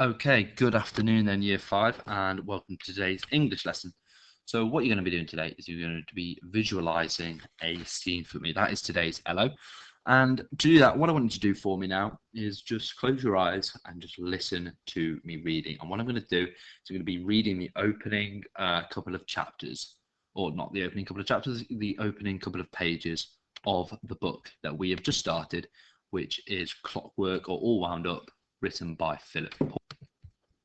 Okay, good afternoon then, Year 5, and welcome to today's English lesson. So what you're going to be doing today is you're going to be visualizing a scene for me. That is today's LO. And to do that, what I want you to do for me now is just close your eyes and just listen to me reading. And what I'm going to do is I'm going to be reading the opening couple of chapters, or not the opening couple of chapters, the opening couple of pages of the book that we have just started, which is Clockwork or All Wound Up, written by Philip.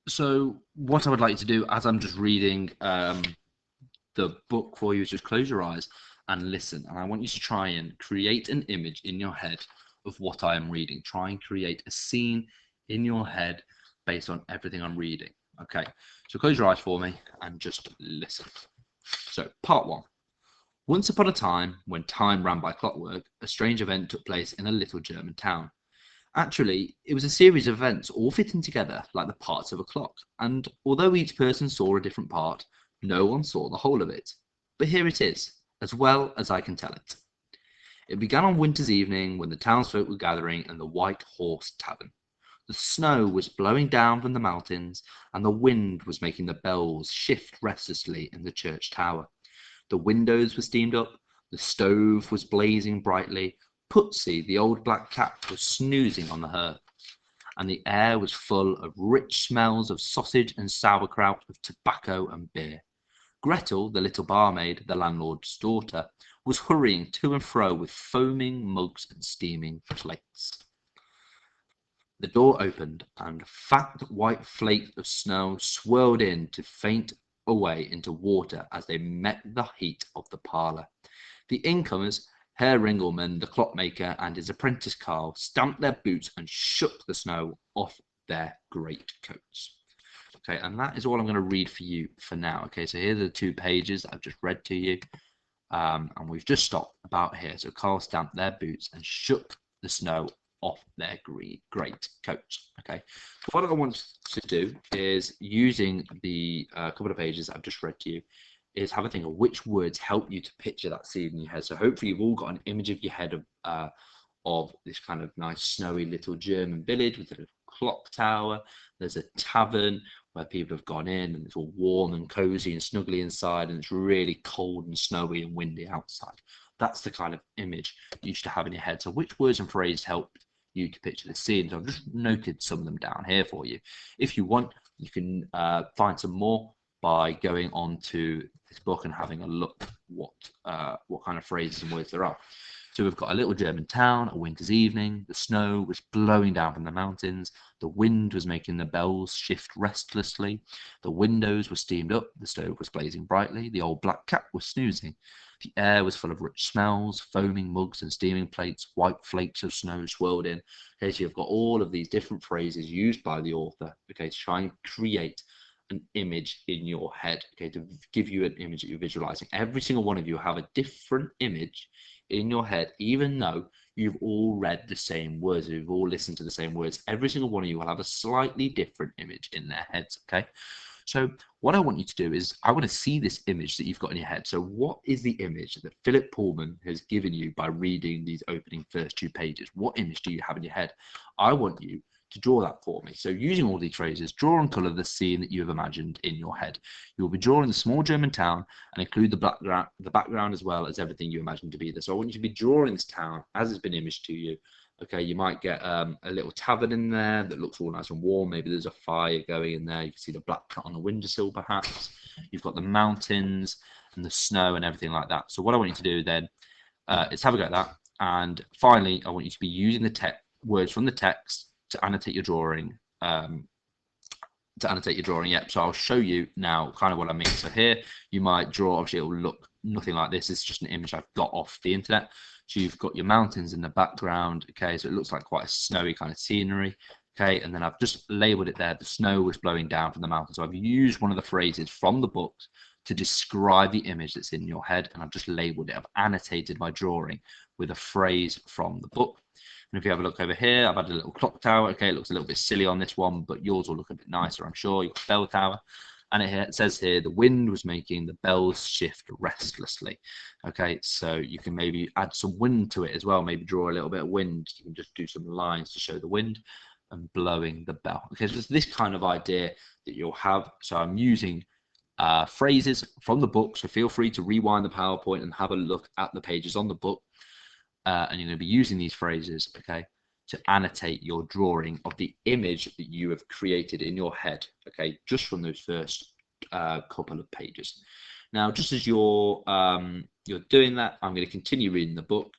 So what I would like you to do as I'm just reading the book for you is just close your eyes and listen. And I want you to try and create an image in your head of what I am reading. Try and create a scene in your head based on everything I'm reading. Okay, so close your eyes for me and just listen. So part 1. Once upon a time, when time ran by clockwork, a strange event took place in a little German town. Actually, it was a series of events all fitting together like the parts of a clock, and although each person saw a different part, no one saw the whole of it. But here it is, as well as I can tell it. It began on winter's evening when the townsfolk were gathering in the White Horse Tavern. The snow was blowing down from the mountains, and the wind was making the bells shift restlessly in the church tower. The windows were steamed up, the stove was blazing brightly, Putsy, the old black cat, was snoozing on the hearth, and the air was full of rich smells of sausage and sauerkraut, of tobacco and beer. Gretel, the little barmaid, the landlord's daughter, was hurrying to and fro with foaming mugs and steaming plates. The door opened, and fat white flakes of snow swirled in to faint away into water as they met the heat of the parlour. The incomers, Herr Ringelmann, the clockmaker, and his apprentice Karl, stamped their boots and shook the snow off their great coats. Okay, and that is all I'm going to read for you for now. Okay, so here are the 2 pages that I've just read to you, and we've just stopped about here. So Karl stamped their boots and shook the snow off their great coats. Okay, what I want to do is, using the couple of pages I've just read to you, is have a think of which words help you to picture that scene in your head. So hopefully you've all got an image of your head of this kind of nice snowy little German village with a little clock tower. There's a tavern where people have gone in and it's all warm and cozy and snuggly inside, and it's really cold and snowy and windy outside. That's the kind of image you should have in your head. So which words and phrases help you to picture the scene? So I've just noted some of them down here for you. If you want, you can find some more by going on to this book and having a look what kind of phrases and words there are. So we've got a little German town, a winter's evening, the snow was blowing down from the mountains, the wind was making the bells shift restlessly, the windows were steamed up, the stove was blazing brightly, the old black cat was snoozing, the air was full of rich smells, foaming mugs and steaming plates, white flakes of snow swirled in. Okay, so you've got all of these different phrases used by the author, okay, to try and create an image in your head, okay, to give you an image that you're visualizing. Every single one of you have a different image in your head, even though you've all read the same words, you've all listened to the same words. Every single one of you will have a slightly different image in their heads, okay? So what I want you to do is, I want to see this image that you've got in your head. So what is the image that Philip Pullman has given you by reading these opening first 2 pages? What image do you have in your head? I want you to draw that for me. So using all these phrases, draw and colour the scene that you have imagined in your head. You will be drawing the small German town and include the background as well as everything you imagine to be there. So I want you to be drawing this town as it's been imaged to you. Okay, you might get a little tavern in there that looks all nice and warm. Maybe there's a fire going in there. You can see the black cat on the windowsill perhaps. You've got the mountains and the snow and everything like that. So what I want you to do then is have a go at that. And finally, I want you to be using the words from the text to annotate your drawing. Yep. So I'll show you now kind of what I mean. So here you might draw, obviously it will look nothing like this. It's just an image I've got off the internet. So you've got your mountains in the background. Okay, so it looks like quite a snowy kind of scenery. Okay, and then I've just labeled it there. The snow was blowing down from the mountain. So I've used one of the phrases from the book to describe the image that's in your head, and I've just labeled it. I've annotated my drawing with a phrase from the book. And if you have a look over here, I've had a little clock tower. Okay, it looks a little bit silly on this one, but yours will look a bit nicer, I'm sure. You've got bell tower. And it says here, the wind was making the bells shift restlessly. Okay, so you can maybe add some wind to it as well. Maybe draw a little bit of wind. You can just do some lines to show the wind. and blowing the bell. Okay, so it's this kind of idea that you'll have. So I'm using phrases from the book, so feel free to rewind the PowerPoint and have a look at the pages on the book, and you're going to be using these phrases, okay, to annotate your drawing of the image that you have created in your head, okay, just from those first couple of pages. Now, just as you're doing that, I'm going to continue reading the book.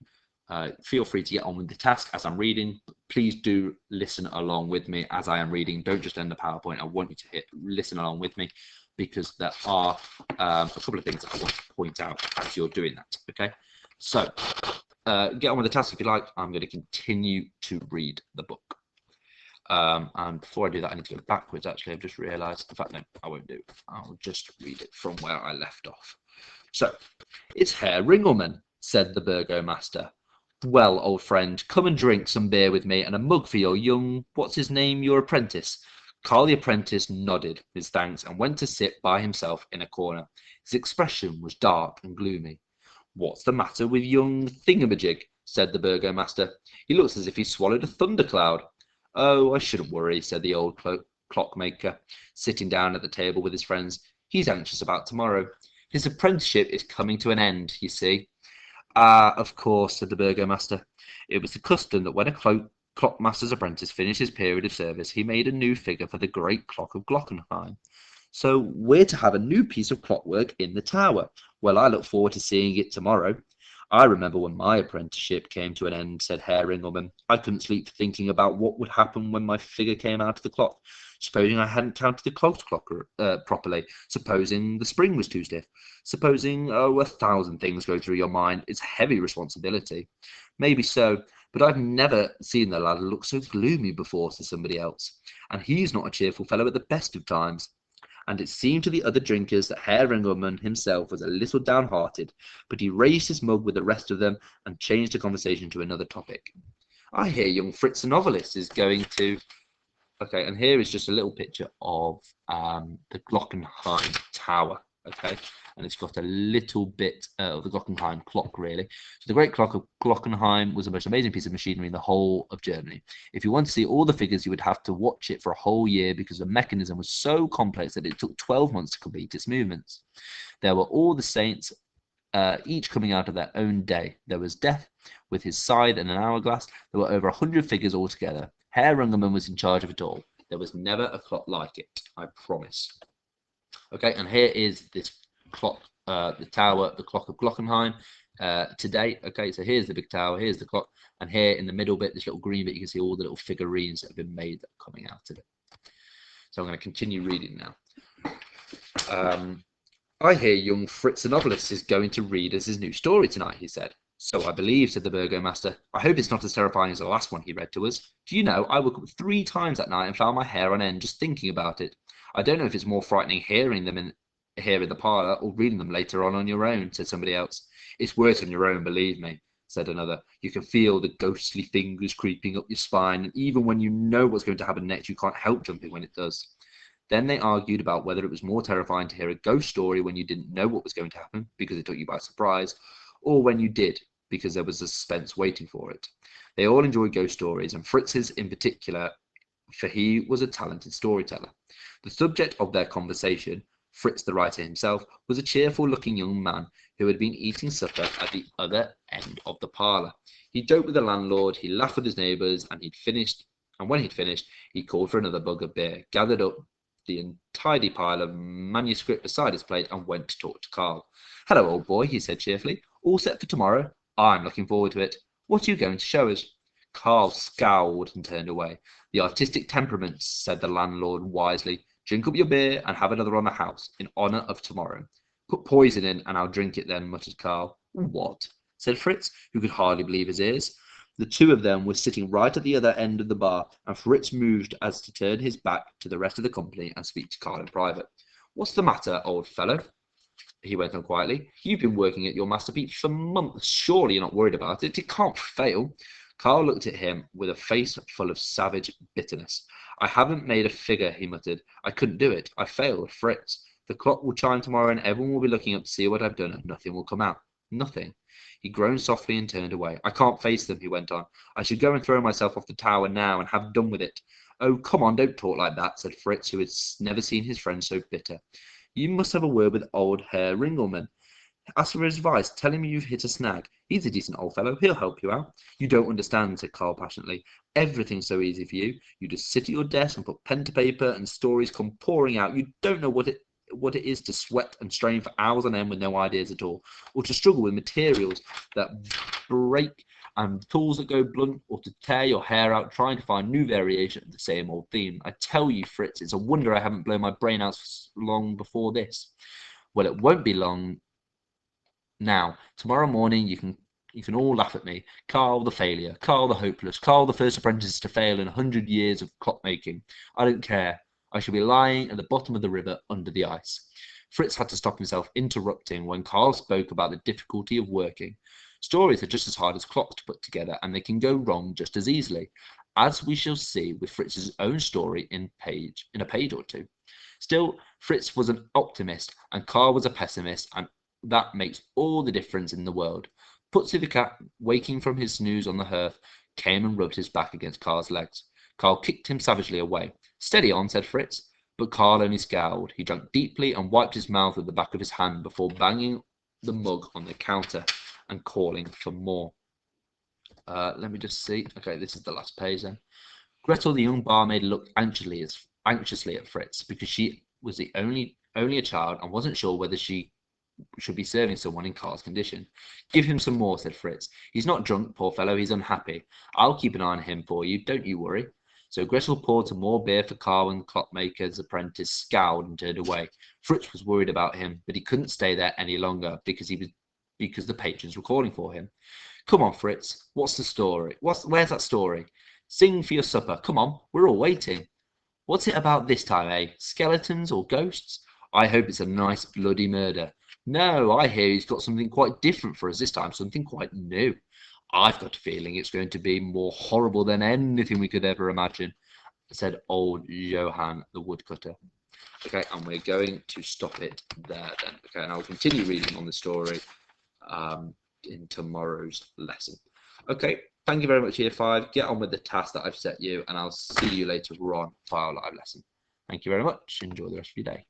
Feel free to get on with the task as I'm reading. Please do listen along with me as I am reading. Don't just end the PowerPoint. I want you to listen along with me, because there are a couple of things that I want to point out as you're doing that. Okay, so get on with the task if you like. I'm going to continue to read the book. And before I do that, I need to go backwards. Actually, I've just realised. In fact, no, I won't do. I'll just read it from where I left off. So, it's Herr Ringelmann, said the burgomaster. Well, old friend, come and drink some beer with me, and a mug for your young, what's his name, your apprentice. Carl the apprentice nodded his thanks and went to sit by himself in a corner. His expression was dark and gloomy. What's the matter with young Thingamajig? Said the burgomaster. He looks as if he swallowed a thundercloud. Oh, I shouldn't worry, said the old clockmaker, sitting down at the table with his friends. He's anxious about tomorrow. His apprenticeship is coming to an end, you see. Ah, of course, said the burgomaster. It was the custom that when a clockmaster's apprentice finished his period of service, he made a new figure for the great clock of Glockenheim. So we're to have a new piece of clockwork in the tower. Well, I look forward to seeing it tomorrow. I remember when my apprenticeship came to an end, said Herr Ringelmann. I couldn't sleep thinking about what would happen when my figure came out of the clock. Supposing I hadn't counted the clock properly. Supposing the spring was too stiff. Supposing, 1,000 things go through your mind. It's a heavy responsibility. Maybe so, but I've never seen the lad look so gloomy before, said somebody else. And he's not a cheerful fellow at the best of times. And it seemed to the other drinkers that Herr Ringelmann himself was a little downhearted, but he raised his mug with the rest of them and changed the conversation to another topic. I hear young Fritz the novelist is going to... Okay, and here is just a little picture of the Glockenheim Tower, okay? And it's got a little bit of the Glockenheim clock, really. So the great clock of Glockenheim was the most amazing piece of machinery in the whole of Germany. If you want to see all the figures, you would have to watch it for a whole year because the mechanism was so complex that it took 12 months to complete its movements. There were all the saints, each coming out of their own day. There was Death with his scythe and an hourglass. There were over 100 figures altogether. Herr Ringelmann was in charge of it all. There was never a clock like it, I promise. Okay, and here is this clock, the tower, the clock of Glockenheim today. Okay, so here's the big tower, here's the clock, and here in the middle bit, this little green bit, you can see all the little figurines that have been made that are coming out of it. So I'm going to continue reading now. I hear young Fritz the novelist is going to read us his new story tonight, he said. So I believe, said the burgomaster. I hope it's not as terrifying as the last one he read to us. Do you know, I woke up 3 times that night and found my hair on end just thinking about it. I don't know if it's more frightening hearing them here in the parlour or reading them later on your own, said somebody else. It's worse on your own, believe me, said another. You can feel the ghostly fingers creeping up your spine, and even when you know what's going to happen next, you can't help jumping when it does. Then they argued about whether it was more terrifying to hear a ghost story when you didn't know what was going to happen because it took you by surprise, or when you did, because there was a suspense waiting for it. They all enjoyed ghost stories, and Fritz's in particular, for he was a talented storyteller. The subject of their conversation, Fritz the writer himself, was a cheerful-looking young man who had been eating supper at the other end of the parlour. He joked with the landlord, he laughed with his neighbours, and when he'd finished, he called for another mug of beer, gathered up the untidy pile of manuscript beside his plate, and went to talk to Carl. Hello, old boy, he said cheerfully. All set for tomorrow? I'm looking forward to it. What are you going to show us? Carl scowled and turned away. The artistic temperaments, said the landlord wisely. Drink up your beer and have another on the house, in honour of tomorrow. Put poison in and I'll drink it then, muttered Carl. What? Said Fritz, who could hardly believe his ears. The two of them were sitting right at the other end of the bar, and Fritz moved as to turn his back to the rest of the company and speak to Carl in private. What's the matter, old fellow? He went on quietly. You've been working at your masterpiece for months. Surely you're not worried about it. It can't fail. Carl looked at him with a face full of savage bitterness. I haven't made a figure, he muttered. I couldn't do it. I failed, Fritz. The clock will chime tomorrow and everyone will be looking up to see what I've done and nothing will come out. Nothing. He groaned softly and turned away. I can't face them, he went on. I should go and throw myself off the tower now and have done with it. Oh, come on, don't talk like that, said Fritz, who had never seen his friend so bitter. You must have a word with old Herr Ringelmann. Ask for his advice. Tell him you've hit a snag. He's a decent old fellow. He'll help you out. You don't understand, said Carl passionately. Everything's so easy for you. You just sit at your desk and put pen to paper and stories come pouring out. You don't know what it is to sweat and strain for hours on end with no ideas at all, or to struggle with materials that break and tools that go blunt, or to tear your hair out trying to find new variation of the same old theme. I tell you, Fritz, it's a wonder I haven't blown my brain out long before this. Well, it won't be long now. Tomorrow morning you can all laugh at me. Carl the failure, Carl the hopeless, Carl the first apprentice to fail in 100 years of clockmaking. I don't care. I shall be lying at the bottom of the river under the ice. Fritz had to stop himself interrupting when Carl spoke about the difficulty of working. Stories are just as hard as clocks to put together, and they can go wrong just as easily, as we shall see with Fritz's own story in a page or two. Still, Fritz was an optimist, and Carl was a pessimist, and that makes all the difference in the world. Putsy the cat, waking from his snooze on the hearth, came and rubbed his back against Carl's legs. Carl kicked him savagely away. Steady on, said Fritz, but Carl only scowled. He drank deeply and wiped his mouth with the back of his hand before banging the mug on the counter and calling for more. Let me just see. Okay, this is the last page then. Gretel, the young barmaid, looked anxiously at Fritz because she was the only a child and wasn't sure whether she should be serving someone in Carl's condition. Give him some more, said Fritz. He's not drunk, poor fellow, he's unhappy. I'll keep an eye on him for you, don't you worry. So Gretel poured some more beer for Carl, and the clockmaker's apprentice scowled and turned away. Fritz was worried about him, but he couldn't stay there any longer because the patrons were calling for him. Come on, Fritz, what's the story? Where's that story? Sing for your supper. Come on, we're all waiting. What's it about this time, eh? Skeletons or ghosts? I hope it's a nice bloody murder. No, I hear he's got something quite different for us this time, something quite new. I've got a feeling it's going to be more horrible than anything we could ever imagine, said old Johann the woodcutter. Okay, and we're going to stop it there then. Okay, and I'll continue reading on the story in tomorrow's lesson. Okay, thank you very much, Year 5. Get on with the task that I've set you, and I'll see you later on for our live lesson. Thank you very much. Enjoy the rest of your day.